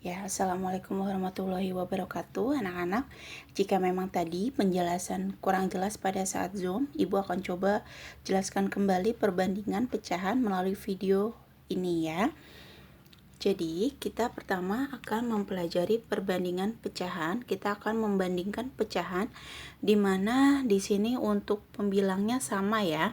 Ya, Assalamualaikum warahmatullahi wabarakatuh anak-anak. Jika memang tadi penjelasan kurang jelas pada saat Zoom, Ibu akan coba jelaskan kembali perbandingan pecahan melalui video ini ya. Jadi, kita pertama akan mempelajari perbandingan pecahan. Kita akan membandingkan pecahan di mana di sini untuk pembilangnya sama ya.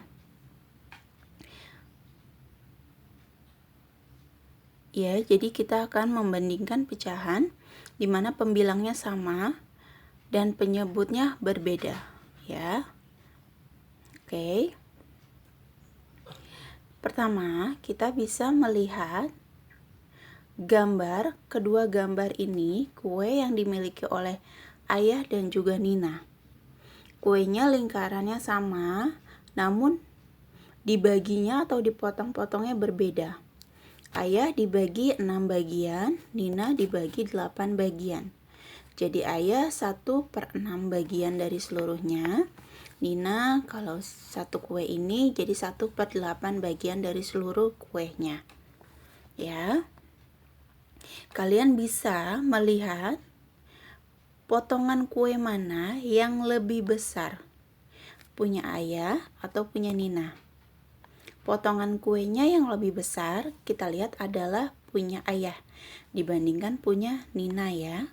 Ya, jadi kita akan membandingkan pecahan di mana pembilangnya sama dan penyebutnya berbeda, ya. Oke. Pertama, kita bisa melihat kedua gambar ini, kue yang dimiliki oleh Ayah dan juga Nina. Kuenya lingkarannya sama, namun dibaginya atau dipotong-potongnya berbeda. Ayah dibagi 6 bagian, Nina dibagi 8 bagian. Jadi Ayah 1/6 bagian dari seluruhnya. Nina kalau satu kue ini jadi 1/8 bagian dari seluruh kuenya. Ya. Kalian bisa melihat potongan kue mana yang lebih besar, punya Ayah atau punya Nina. Potongan kuenya yang lebih besar kita lihat adalah punya Ayah dibandingkan punya Nina ya.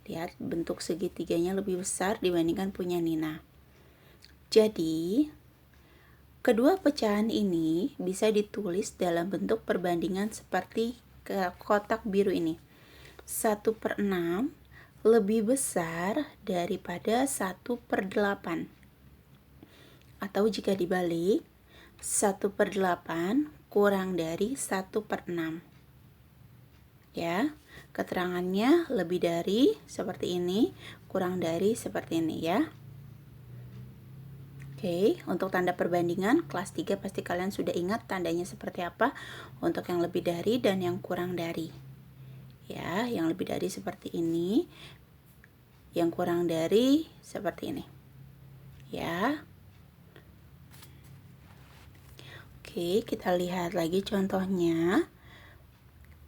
Lihat bentuk segitiganya lebih besar dibandingkan punya Nina. Jadi kedua pecahan ini bisa ditulis dalam bentuk perbandingan seperti kotak biru ini. 1/6 lebih besar daripada 1/8. Atau jika dibalik, 1/8 kurang dari 1/6. Ya, keterangannya lebih dari seperti ini, kurang dari seperti ini ya. Oke, untuk tanda perbandingan kelas 3 pasti kalian sudah ingat tandanya seperti apa untuk yang lebih dari dan yang kurang dari. Ya, yang lebih dari seperti ini, yang kurang dari seperti ini. Ya. Oke, kita lihat lagi contohnya.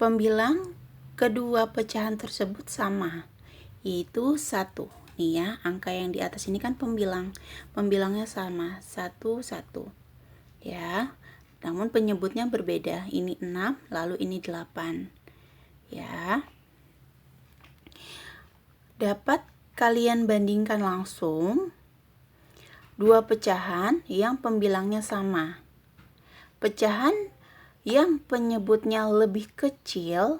Pembilang kedua pecahan tersebut sama, yaitu 1. Nih ya, angka yang di atas ini kan pembilangnya sama, 1, 1. Ya, namun penyebutnya berbeda. Ini 6, lalu ini 8. Ya. Dapat kalian bandingkan langsung dua pecahan yang pembilangnya sama. Pecahan yang penyebutnya lebih kecil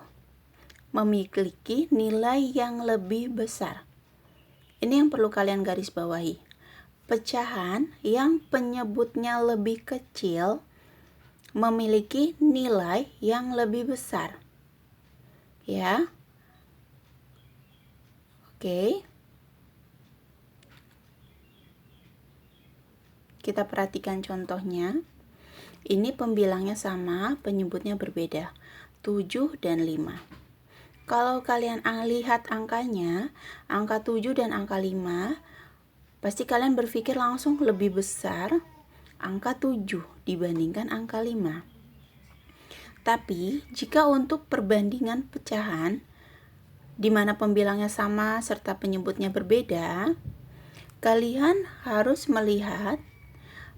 memiliki nilai yang lebih besar. Ini yang perlu kalian garis bawahi. Pecahan yang penyebutnya lebih kecil memiliki nilai yang lebih besar. Ya. Oke. Kita perhatikan contohnya. Ini pembilangnya sama, penyebutnya berbeda, 7 dan 5. Kalau kalian lihat angkanya, angka 7 dan angka 5, pasti kalian berpikir langsung lebih besar angka 7 dibandingkan angka 5. Tapi, jika untuk perbandingan pecahan, di mana pembilangnya sama serta penyebutnya berbeda, kalian harus melihat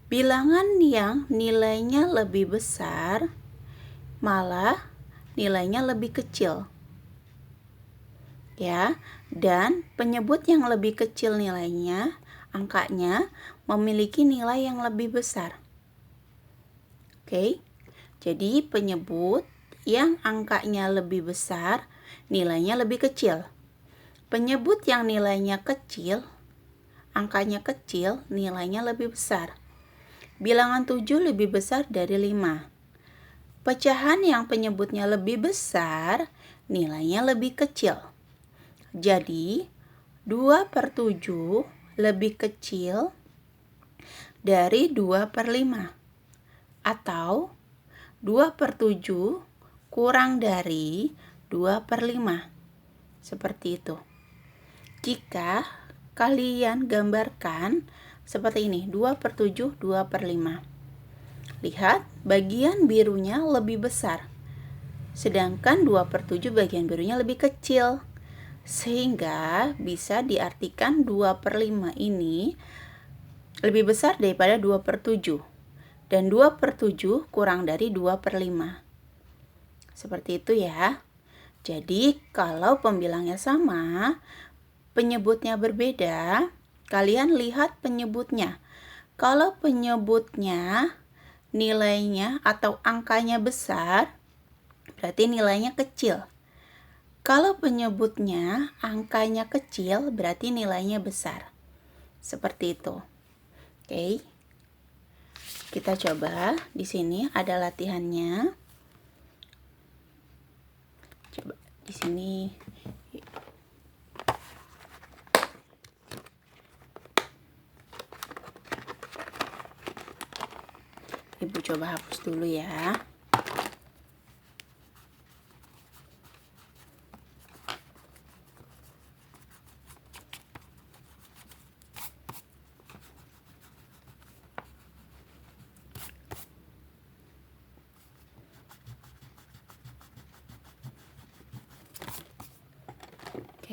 bilangan yang nilainya lebih besar malah nilainya lebih kecil. Ya, dan penyebut yang lebih kecil nilainya, angkanya memiliki nilai yang lebih besar. Oke. Jadi penyebut yang angkanya lebih besar, nilainya lebih kecil. Penyebut yang nilainya kecil, angkanya kecil, nilainya lebih besar. Bilangan 7 lebih besar dari 5. Pecahan yang penyebutnya lebih besar, nilainya lebih kecil. Jadi, 2/7 lebih kecil dari 2/5. Atau 2/7 kurang dari 2/5. Seperti itu. Jika kalian gambarkan seperti ini, 2/7, 2/5. Lihat, bagian birunya lebih besar. sedangkan 2/7 bagian birunya lebih kecil. Sehingga bisa diartikan 2/5 ini lebih besar daripada 2/7. Dan 2/7 kurang dari 2/5. Seperti itu ya. Jadi kalau pembilangnya sama, penyebutnya berbeda, kalian lihat penyebutnya. Kalau penyebutnya nilainya atau angkanya besar, berarti nilainya kecil. Kalau penyebutnya angkanya kecil, berarti nilainya besar. Seperti itu. Oke. Kita coba. Di sini ada latihannya. Coba di sini. Ibu coba hapus dulu ya.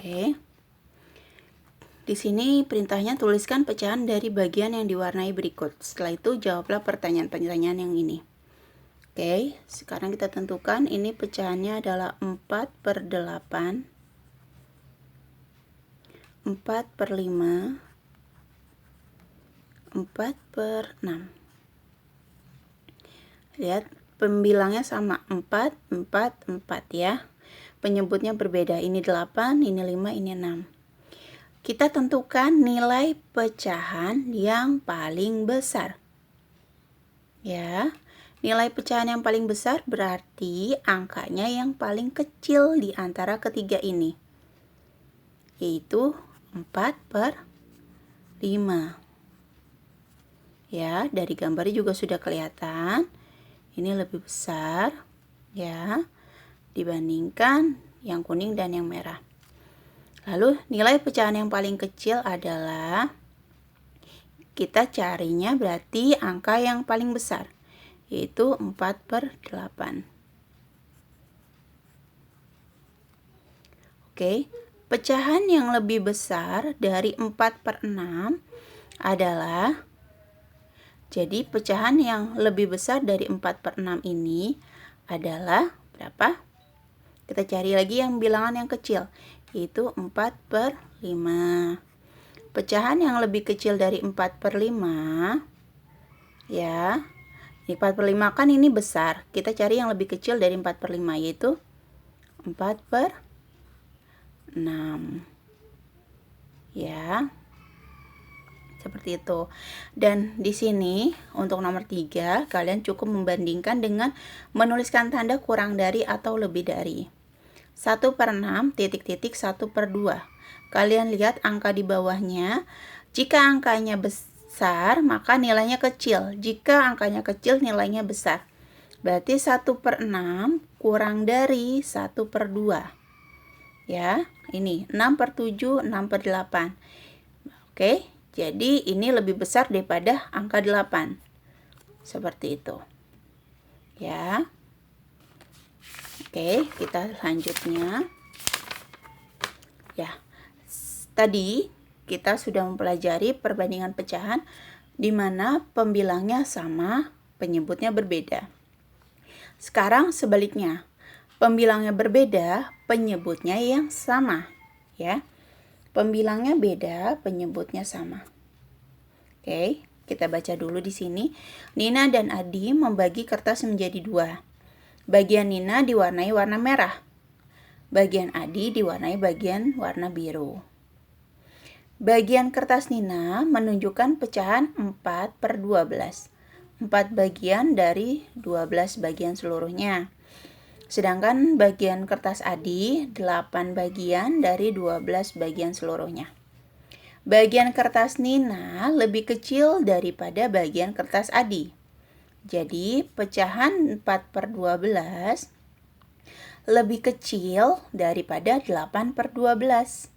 Oke. Di sini perintahnya tuliskan pecahan dari bagian yang diwarnai berikut. Setelah itu jawablah pertanyaan-pertanyaan yang ini. Oke, sekarang kita tentukan ini pecahannya adalah 4/8, 4/5, 4/6. Lihat, pembilangnya sama, 4, 4, 4 ya. Penyebutnya berbeda, ini 8, ini 5, ini 6. Kita tentukan nilai pecahan yang paling besar. Ya, nilai pecahan yang paling besar berarti angkanya yang paling kecil di antara ketiga ini, yaitu 4/5. Ya, dari gambarnya juga sudah kelihatan. Ini lebih besar ya dibandingkan yang kuning dan yang merah. Lalu nilai pecahan yang paling kecil adalah, kita carinya berarti angka yang paling besar, yaitu 4/8. Oke, pecahan yang lebih besar dari 4/6 adalah, jadi pecahan yang lebih besar dari 4/6 ini adalah berapa? Kita cari lagi yang bilangan yang kecil, yaitu 4/5. Pecahan yang lebih kecil dari 4/5, ya, 4/5 kan ini besar. Kita cari yang lebih kecil dari 4/5, yaitu 4/6. Ya, seperti itu. Dan di sini untuk nomor 3, kalian cukup membandingkan dengan menuliskan tanda kurang dari atau lebih dari. 1/6 titik-titik 1/2. Kalian lihat angka di bawahnya. Jika angkanya besar, maka nilainya kecil. Jika angkanya kecil, nilainya besar. Berarti 1/6 kurang dari 1/2. Ya, ini 6/7, 6/8. Oke, jadi ini lebih besar daripada angka 8. Seperti itu. Ya. Oke, kita selanjutnya. Ya, tadi kita sudah mempelajari perbandingan pecahan di mana pembilangnya sama, penyebutnya berbeda. Sekarang sebaliknya, pembilangnya berbeda, penyebutnya yang sama, ya. Pembilangnya beda, penyebutnya sama. Oke, kita baca dulu di sini. Nina dan Adi membagi kertas menjadi 2. Bagian Nina diwarnai warna merah. Bagian Adi diwarnai bagian warna biru. Bagian kertas Nina menunjukkan pecahan 4/12. 4 bagian dari 12 bagian seluruhnya. Sedangkan bagian kertas Adi 8 bagian dari 12 bagian seluruhnya. Bagian kertas Nina lebih kecil daripada bagian kertas Adi. Jadi pecahan 4/12 lebih kecil daripada 8/12.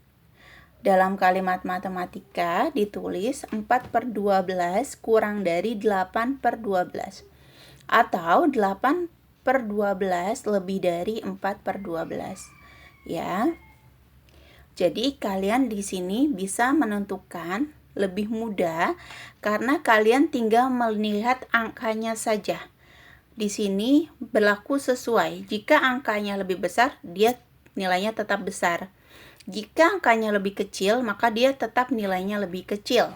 Dalam kalimat matematika ditulis 4/12 kurang dari 8/12. Atau 8 per 12 lebih dari 4 per 12. Ya. Jadi kalian di sini bisa menentukan lebih mudah karena kalian tinggal melihat angkanya saja. Di sini berlaku sesuai. Jika angkanya lebih besar, dia nilainya tetap besar. Jika angkanya lebih kecil, maka dia tetap nilainya lebih kecil.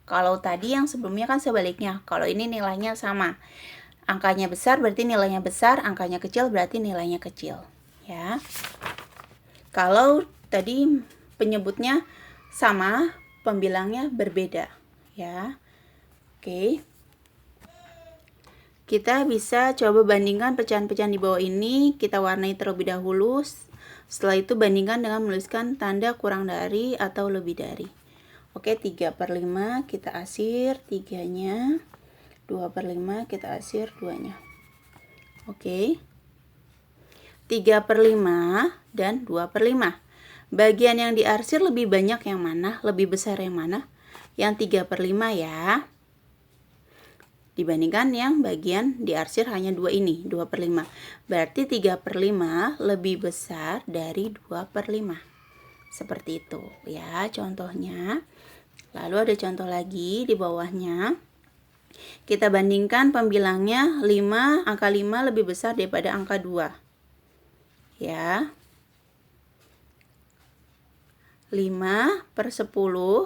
Kalau tadi yang sebelumnya kan sebaliknya. Kalau ini nilainya sama. Angkanya besar berarti nilainya besar, angkanya kecil berarti nilainya kecil. Ya. Kalau tadi penyebutnya sama, pembilangnya berbeda. Ya. Oke. Kita bisa coba bandingkan pecahan-pecahan di bawah ini. Kita warnai terlebih dahulu. Setelah itu bandingkan dengan menuliskan tanda kurang dari atau lebih dari. Oke, 3/5 kita asir 3-nya. 2/5 kita asir 2-nya. Oke. 3/5 dan 2/5. Bagian yang diarsir lebih banyak yang mana? Lebih besar yang mana? Yang 3/5 ya. Dibandingkan yang bagian diarsir hanya 2 ini, 2/5. Berarti 3/5 lebih besar dari 2/5. Seperti itu ya contohnya. Lalu ada contoh lagi di bawahnya. Kita bandingkan pembilangnya 5, angka 5 lebih besar daripada angka 2. Ya. 5/10